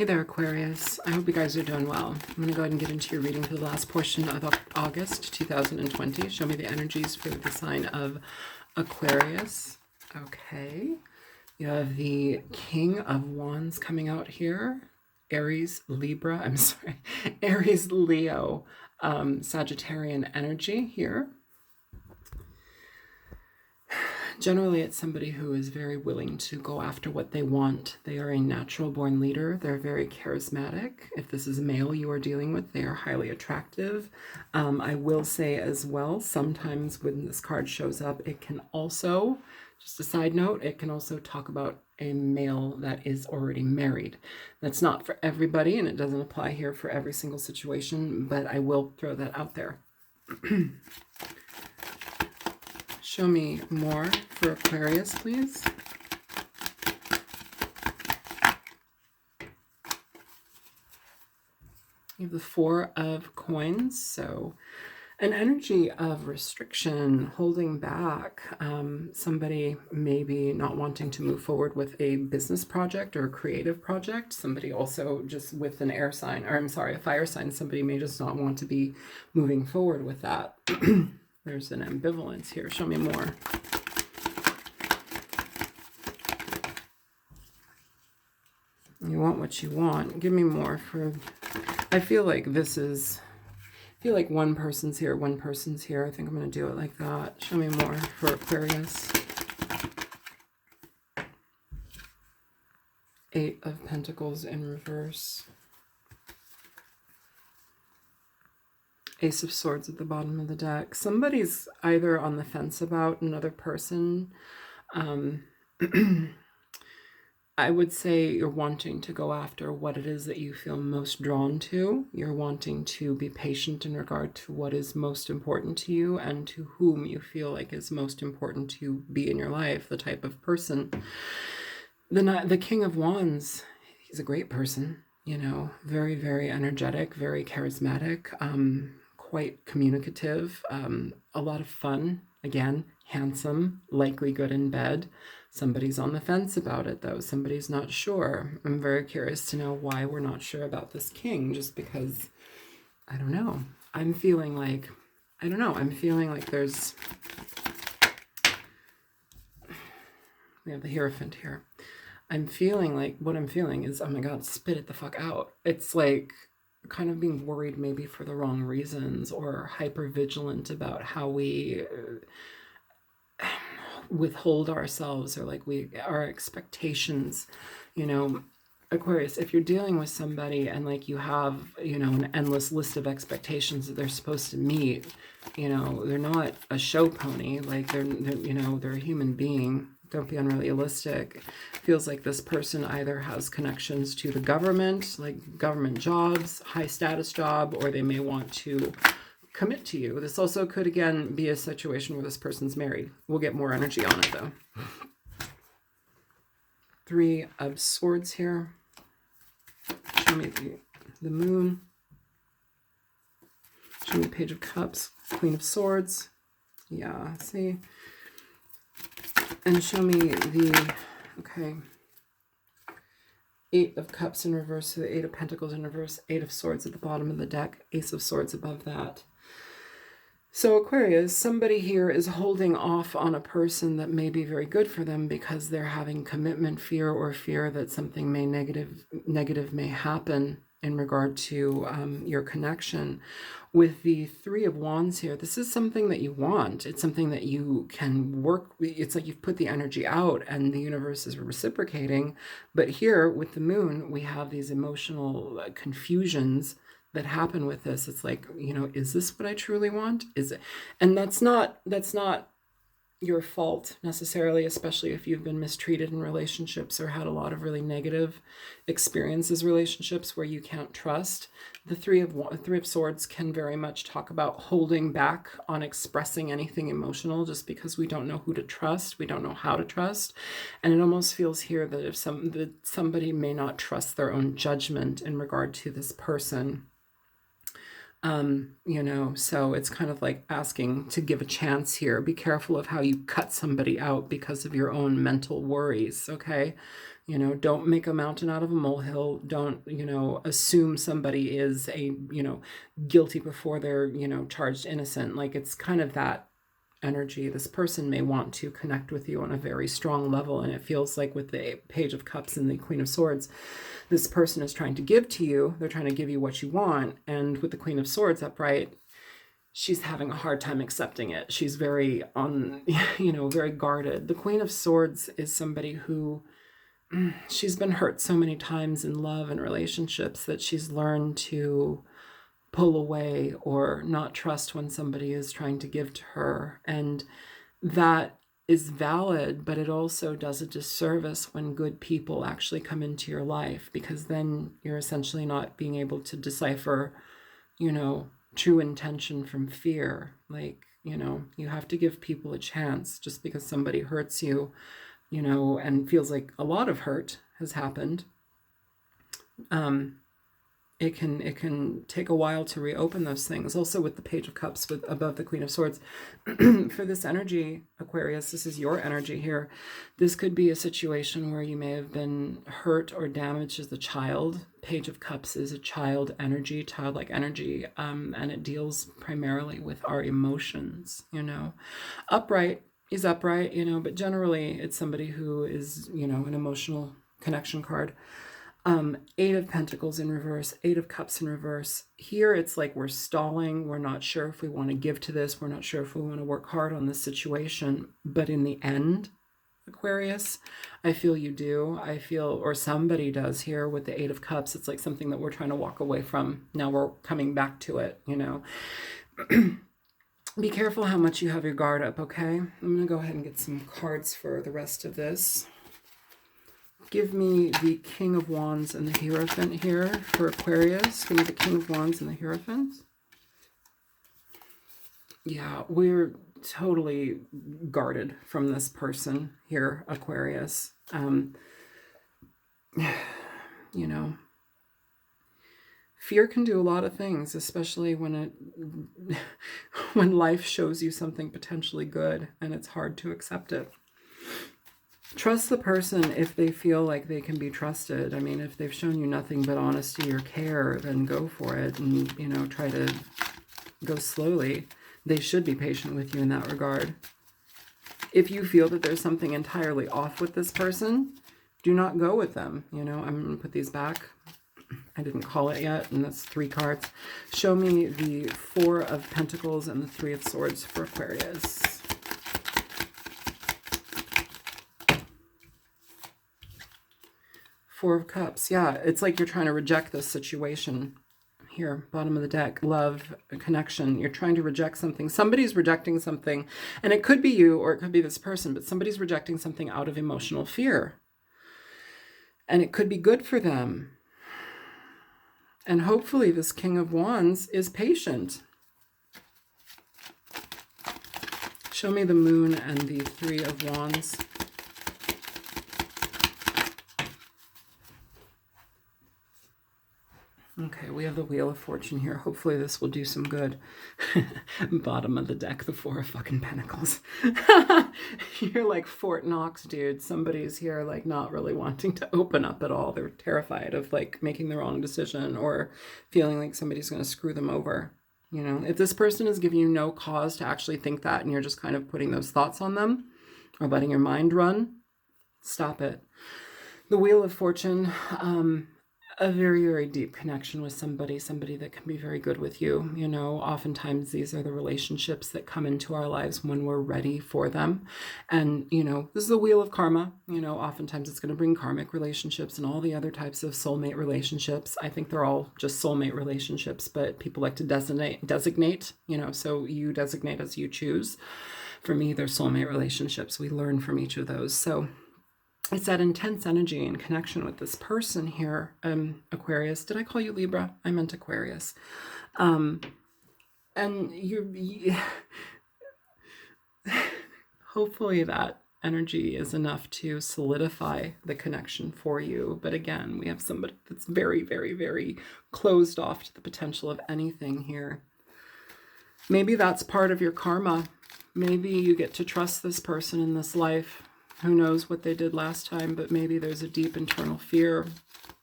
Hey there, Aquarius. I hope you guys are doing well. I'm going to go ahead and get into your reading for the last portion of August 2020. Show me the energies for the sign of Aquarius. Okay. You have the King of Wands coming out here. Aries, Libra, Aries, Leo, Sagittarian energy here. Generally, it's somebody who is very willing to go after what they want. They are a natural born leader. They're very charismatic. If this is a male you are dealing with, they are highly attractive. I will say as well, sometimes when this card shows up, it can also, just a side note, it can also talk about a male that is already married. That's not for everybody, and it doesn't apply here for every single situation, but I will throw that out there. Show me more for Aquarius, please. You have the Four of Coins, so an energy of restriction, holding back, somebody maybe not wanting to move forward with a business project or a creative project. Somebody also just with an air sign, or I'm sorry, a fire sign, somebody may just not want to be moving forward with that. There's an ambivalence here. Show me more. You want what you want. Give me more for... I feel like this is... I feel like one person's here, one person's here. I think I'm going to do it like that. Show me more for Aquarius. Eight of Pentacles in reverse. Ace of Swords at the bottom of the deck. Somebody's either on the fence about another person. I would say you're wanting to go after what it is that you feel most drawn to. You're wanting to be patient in regard to what is most important to you and to whom you feel like is most important to be in your life, the type of person. The King of Wands, he's a great person, you know, very, very energetic, very charismatic, quite communicative, a lot of fun, again, handsome, likely good in bed. Somebody's on the fence about it, though. Somebody's not sure. I'm very curious to know why we're not sure about this king, just because, I don't know. I'm feeling like, I don't know, I'm feeling like there's, we have the Hierophant here. I'm feeling like, what I'm feeling is, oh my God, spit it the fuck out. It's like, kind of being worried maybe for the wrong reasons, or hyper vigilant about how we withhold ourselves, or like our expectations. You know, Aquarius, if you're dealing with somebody and like you have, you know, an endless list of expectations that they're supposed to meet, you know, they're not a show pony, like they're you know, they're a human being. Don't be unrealistic. Feels like this person either has connections to the government, like government jobs, high status job, or they may want to commit to you. This also could, again, be a situation where this person's married. We'll get more energy on it, though. Three of Swords here. Show me the Moon. Show me the Page of Cups. Queen of Swords. Yeah, see? And show me the, okay, Eight of Cups in reverse, so the Eight of Pentacles in reverse, Eight of Swords at the bottom of the deck, Ace of Swords above that. So Aquarius, somebody here is holding off on a person that may be very good for them because they're having commitment fear, or fear that something may negative may happen in regard to your connection. With the Three of Wands here, this is something that you want. It's something that you can work. It's like you've put the energy out and the universe is reciprocating. But here with the Moon, we have these emotional confusions that happen with this. It's like, you know, is this what I truly want? Is it? And that's not your fault necessarily, especially if you've been mistreated in relationships or had a lot of really negative experiences, relationships where you can't trust. The Three of Swords can very much talk about holding back on expressing anything emotional just because we don't know who to trust, we don't know how to trust. And it almost feels here that if somebody may not trust their own judgment in regard to this person. You know, so it's kind of like asking to give a chance here. Be careful of how you cut somebody out because of your own mental worries, okay? You know, don't make a mountain out of a molehill. Don't, you know, assume somebody is a, you know, guilty before they're, you know, charged innocent. Like, it's kind of that energy. This person may want to connect with you on a very strong level. And it feels like with the Page of Cups and the Queen of Swords, this person is trying to give to you. They're trying to give you what you want. And with the Queen of Swords upright, she's having a hard time accepting it. She's very you know, very guarded. The Queen of Swords is somebody who, she's been hurt so many times in love and relationships that she's learned to pull away or not trust when somebody is trying to give to her. And that is valid, but it also does a disservice when good people actually come into your life, because then you're essentially not being able to decipher, you know, true intention from fear. Like, you know, you have to give people a chance. Just because somebody hurts you, you know, and feels like a lot of hurt has happened, it can take a while to reopen those things. Also with the Page of Cups with above the Queen of Swords, for this energy, Aquarius, this is your energy here. This could be a situation where you may have been hurt or damaged as a child. Page of Cups is a child energy, childlike energy, and it deals primarily with our emotions, you know. Upright is upright, you know, but generally it's somebody who is, you know, an emotional connection card. 8 of Pentacles in reverse, 8 of Cups in reverse. Here it's like we're stalling. We're not sure if we want to give to this. We're not sure if we want to work hard on this situation. But in the end, Aquarius, I feel you do. I feel, or somebody does here with the 8 of Cups. It's like something that we're trying to walk away from. Now we're coming back to it, you know. Be careful how much you have your guard up, okay? I'm going to go ahead and get some cards for the rest of this. Give me the King of Wands and the Hierophant here for Aquarius. Give me the King of Wands and the Hierophant. Yeah, we're totally guarded from this person here, Aquarius. You know, fear can do a lot of things, especially when when life shows you something potentially good and it's hard to accept it. Trust the person if they feel like they can be trusted. I mean, if they've shown you nothing but honesty or care, then go for it and, you know, try to go slowly. They should be patient with you in that regard. If you feel that there's something entirely off with this person, do not go with them. You know, I'm going to put these back. I didn't call it yet, and that's 3 cards. Show me the 4 of Pentacles and the 3 of Swords for Aquarius. 4 of Cups. Yeah, it's like you're trying to reject this situation. Here, bottom of the deck, love, connection. You're trying to reject something. Somebody's rejecting something, and it could be you or it could be this person, but somebody's rejecting something out of emotional fear. And it could be good for them. And hopefully this King of Wands is patient. Show me the Moon and the 3 of Wands. Okay, we have the Wheel of Fortune here. Hopefully this will do some good. Bottom of the deck, the 4 of fucking Pentacles. You're like Fort Knox, dude. Somebody's here like not really wanting to open up at all. They're terrified of like making the wrong decision or feeling like somebody's going to screw them over. You know, if this person is giving you no cause to actually think that and you're just kind of putting those thoughts on them or letting your mind run, stop it. The Wheel of Fortune, a very, very deep connection with somebody that can be very good with you. You know, oftentimes these are the relationships that come into our lives when we're ready for them. And, you know, this is the Wheel of Karma. You know, oftentimes it's going to bring karmic relationships and all the other types of soulmate relationships. I think they're all just soulmate relationships, but people like to designate, you know, so you designate as you choose. For me, they're soulmate relationships. We learn from each of those. So it's that intense energy and connection with this person here, Aquarius. Did I call you Libra? I meant Aquarius. And hopefully that energy is enough to solidify the connection for you. But again, we have somebody that's very, very, very closed off to the potential of anything here. Maybe that's part of your karma. Maybe you get to trust this person in this life Who knows what they did last time, but maybe there's a deep internal fear,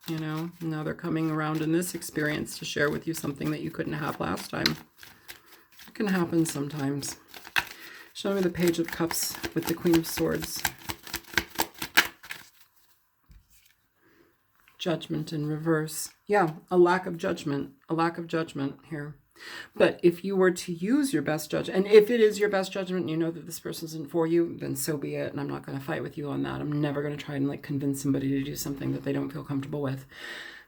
you know. Now they're coming around in this experience to share with you something that you couldn't have last time. It can happen sometimes. Show me the Page of Cups with the Queen of Swords. Judgment in reverse. Yeah, a lack of judgment here. But if you were to use your best judgment, and if it is your best judgment and you know that this person isn't for you, then so be it. And I'm not going to fight with you on that. I'm never going to try and like convince somebody to do something that they don't feel comfortable with.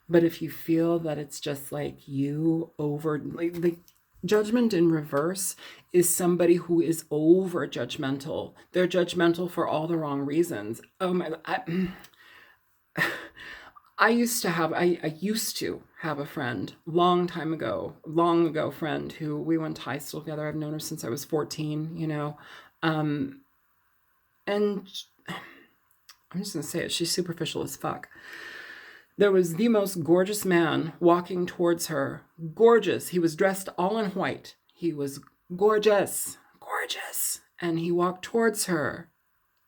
But if you feel that it's just like you over, like judgment in reverse is somebody who is over judgmental. They're judgmental for all the wrong reasons. Oh my, I used to have a friend long ago friend who we went to high school together. I've known her since I was 14, you know. And I'm just going to say it. She's superficial as fuck. There was the most gorgeous man walking towards her. Gorgeous. He was dressed all in white. He was gorgeous. And he walked towards her.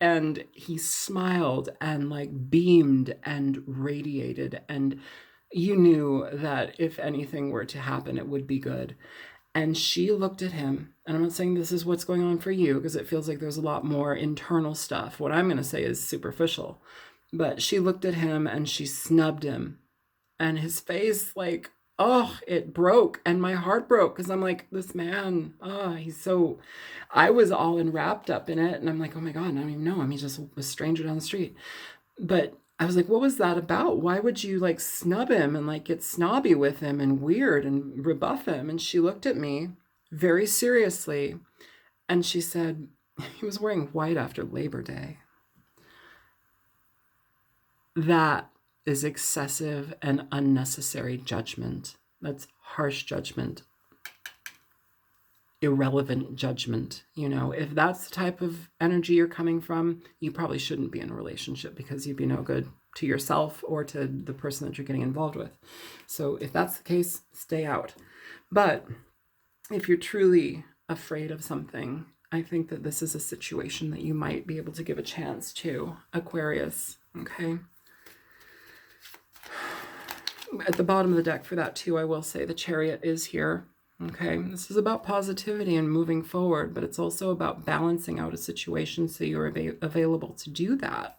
And he smiled and like beamed and radiated. And you knew that if anything were to happen, it would be good. And she looked at him. And I'm not saying this is what's going on for you, because it feels like there's a lot more internal stuff. What I'm going to say is superficial. But she looked at him and she snubbed him. And his face, like, oh, it broke. And my heart broke because I'm like, this man, he's so... I was all wrapped up in it. And I'm like, oh my God, I don't even know him. He's just a stranger down the street. But I was like, what was that about? Why would you like snub him and like get snobby with him and weird and rebuff him? And she looked at me very seriously. And she said, he was wearing white after Labor Day. That is excessive and unnecessary judgment. That's harsh judgment. Irrelevant judgment. You know, if that's the type of energy you're coming from, you probably shouldn't be in a relationship because you'd be no good to yourself or to the person that you're getting involved with. So if that's the case, stay out. But if you're truly afraid of something, I think that this is a situation that you might be able to give a chance to, Aquarius. Okay. At the bottom of the deck for that too, I will say the Chariot is here. Okay, this is about positivity and moving forward, but it's also about balancing out a situation so you're available to do that.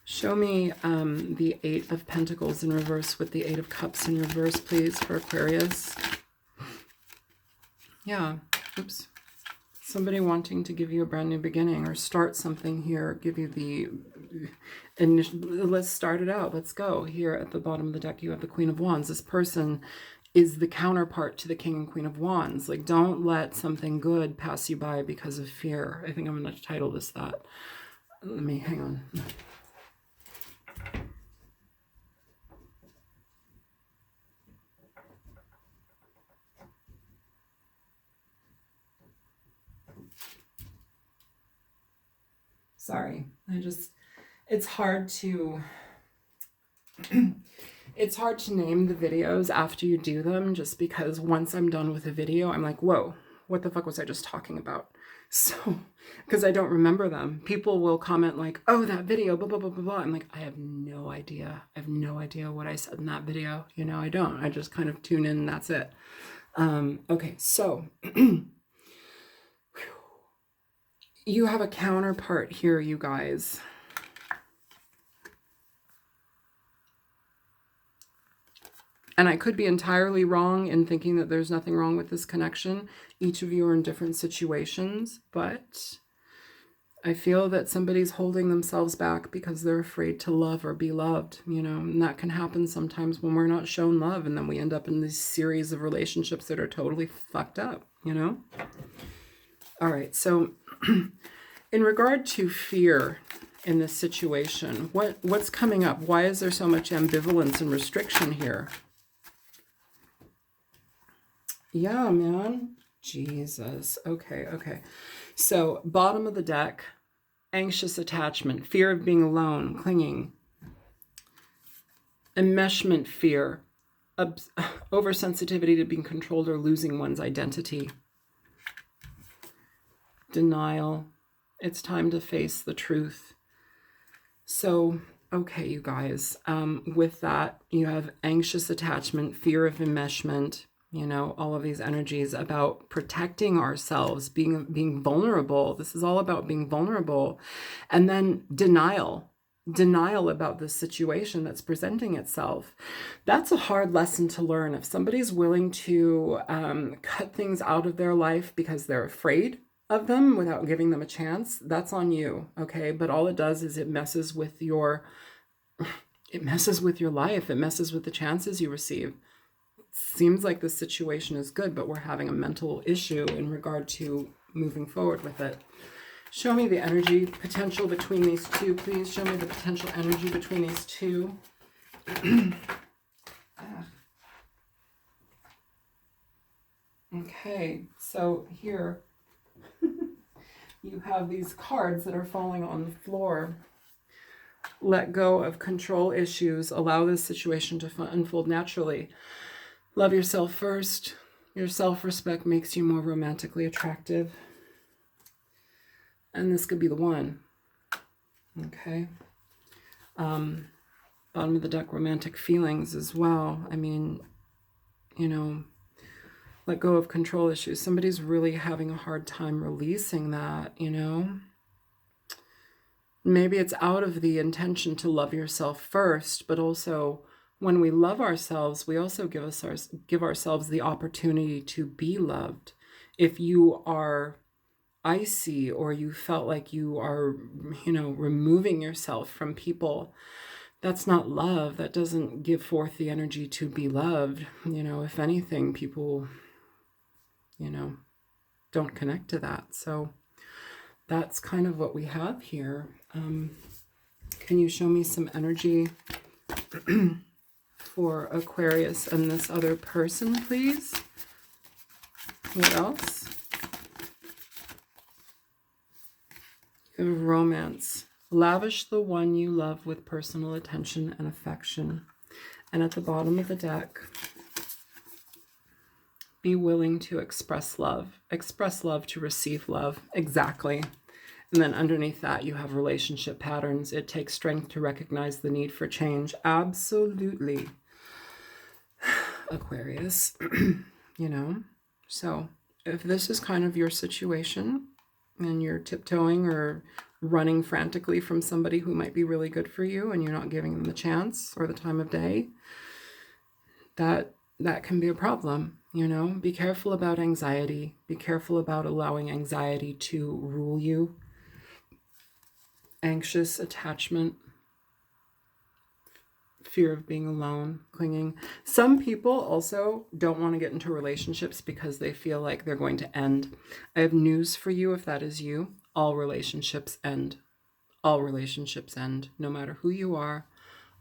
Show me the Eight of Pentacles in reverse with the Eight of Cups in reverse, please, for Aquarius. Yeah, oops. Somebody wanting to give you a brand new beginning or start something here, give you the initial, let's start it out. Let's go. Here at the bottom of the deck, you have the Queen of Wands. This person is the counterpart to the King and Queen of Wands. Like, don't let something good pass you by because of fear. I think I'm going to title this that. Let me, hang on. Sorry, it's hard to, it's hard to name the videos after you do them, just because once I'm done with a video, I'm like, whoa, what the fuck was I just talking about? So, because I don't remember them. People will comment like, oh, that video, blah, blah, blah, blah, blah. I'm like, I have no idea. I have no idea what I said in that video. You know, I don't. I just kind of tune in and that's it. Okay, so... You have a counterpart here, you guys. And I could be entirely wrong in thinking that there's nothing wrong with this connection. Each of you are in different situations, but I feel that somebody's holding themselves back because they're afraid to love or be loved, you know, and that can happen sometimes when we're not shown love, and then we end up in this series of relationships that are totally fucked up, you know? All right, so in regard to fear in this situation, what's coming up? Why is there so much ambivalence and restriction here? Yeah, man. Jesus. Okay, okay. So bottom of the deck, anxious attachment, fear of being alone, clinging, enmeshment fear, oversensitivity to being controlled or losing one's identity, denial, It's time to face the truth. So, okay, you guys, with that, you have anxious attachment, fear of enmeshment, you know, all of these energies about protecting ourselves, being vulnerable. This is all about being vulnerable. And then denial about the situation that's presenting itself. That's a hard lesson to learn. If somebody's willing to cut things out of their life because they're afraid of them without giving them a chance, that's on you, okay? But all it does is it messes with your life. It messes with the chances you receive. Seems like the situation is good, but we're having a mental issue in regard to moving forward with it. Show me the energy potential between these two, please. Show me the potential energy between these two. Okay, so here you have these cards that are falling on the floor. Let go of control issues. Allow this situation to unfold naturally. Love yourself first. Your self-respect makes you more romantically attractive. And this could be the one. Okay. Bottom of the deck, romantic feelings as well. I mean, you know, let go of control issues. Somebody's really having a hard time releasing that, you know. Maybe it's out of the intention to love yourself first, but also when we love ourselves, we also give ourselves the opportunity to be loved. If you are icy or you felt like you are, you know, removing yourself from people, that's not love. That doesn't give forth the energy to be loved. You know, if anything, people, you know, don't connect to that. So that's kind of what we have here. Can you show me some energy for Aquarius and this other person, please? What else? You have romance. Lavish the one you love with personal attention and affection. And at the bottom of the deck, be willing to express love. Express love to receive love. Exactly. And then underneath that, you have relationship patterns. It takes strength to recognize the need for change. Absolutely. Aquarius, you know. So if this is kind of your situation and you're tiptoeing or running frantically from somebody who might be really good for you and you're not giving them the chance or the time of day, that can be a problem, you know. Be careful about anxiety. Be careful about allowing anxiety to rule you. Anxious attachment, fear of being alone, clinging. Some people also don't want to get into relationships because they feel like they're going to end. I have news for you if that is you. All relationships end. All relationships end. No matter who you are,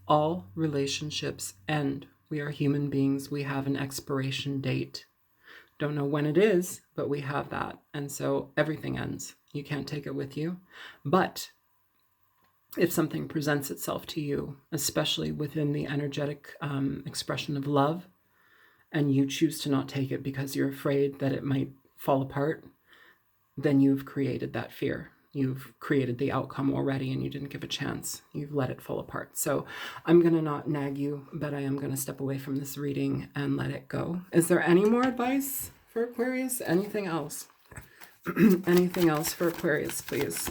all relationships end. We are human beings. We have an expiration date. Don't know when it is, but we have that. And so everything ends. You can't take it with you. But if something presents itself to you, especially within the energetic expression of love, and you choose to not take it because you're afraid that it might fall apart, then you've created that fear. You've created the outcome already and you didn't give a chance. You've let it fall apart. So I'm going to not nag you, but I am going to step away from this reading and let it go. Is there any more advice for Aquarius? Anything else? Anything else for Aquarius, please?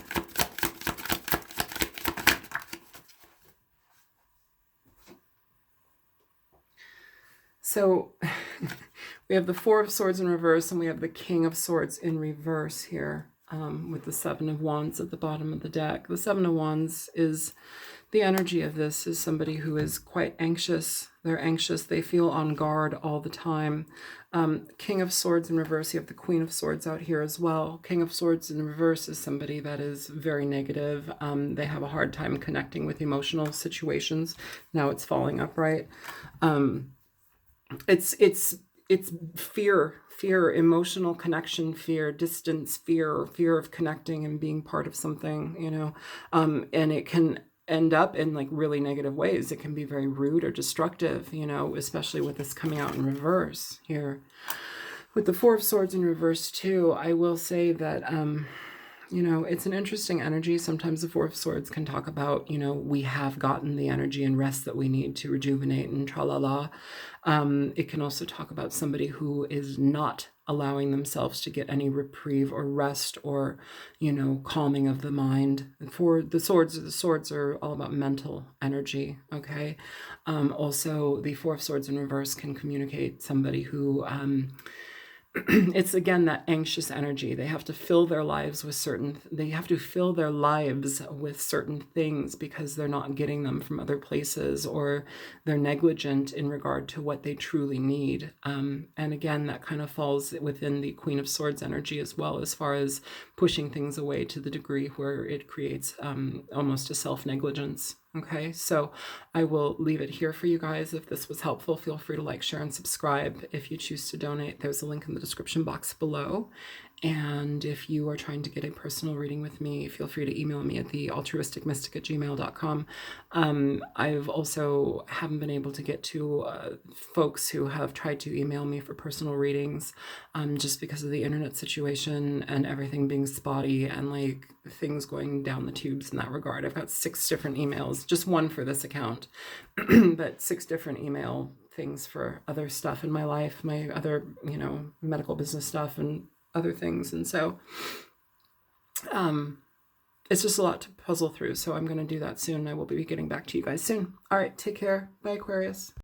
So we have the Four of Swords in reverse and we have the King of Swords in reverse here with the Seven of Wands at the bottom of the deck. The Seven of Wands is the energy of this is somebody who is quite anxious. They're anxious. They feel on guard all the time. King of Swords in reverse. You have the Queen of Swords out here as well. King of Swords in reverse is somebody that is very negative. They have a hard time connecting with emotional situations. Now it's falling upright. It's fear, emotional connection, fear, distance, fear of connecting and being part of something, you know, and it can end up in like really negative ways. It can be very rude or destructive, you know, especially with this coming out in reverse here. With the Four of Swords in reverse too, I will say that, You know, it's an interesting energy. Sometimes the Four of Swords can talk about, you know, we have gotten the energy and rest that we need to rejuvenate and tra-la-la. It can also talk about somebody who is not allowing themselves to get any reprieve or rest or, you know, calming of the mind. For the swords are all about mental energy, okay? Also, the Four of Swords in reverse can communicate somebody who... it's again that anxious energy. They have to fill their lives with certain things because they're not getting them from other places, or they're negligent in regard to what they truly need. And again, that kind of falls within the Queen of Swords energy as well, as far as pushing things away to the degree where it creates almost a self-negligence. Okay, so I will leave it here for you guys. If this was helpful, feel free to like, share, and subscribe. If you choose to donate, there's a link in the description box below. And if you are trying to get a personal reading with me, feel free to email me at thealtruisticmystic@gmail.com. I've also haven't been able to get to folks who have tried to email me for personal readings just because of the internet situation and everything being spotty and like things going down the tubes in that regard. I've got 6 different emails, just one for this account, but 6 different email things for other stuff in my life, my other, you know, medical business stuff and other things. And so it's just a lot to puzzle through. So I'm going to do that soon. I will be getting back to you guys soon. All right, take care. Bye, Aquarius.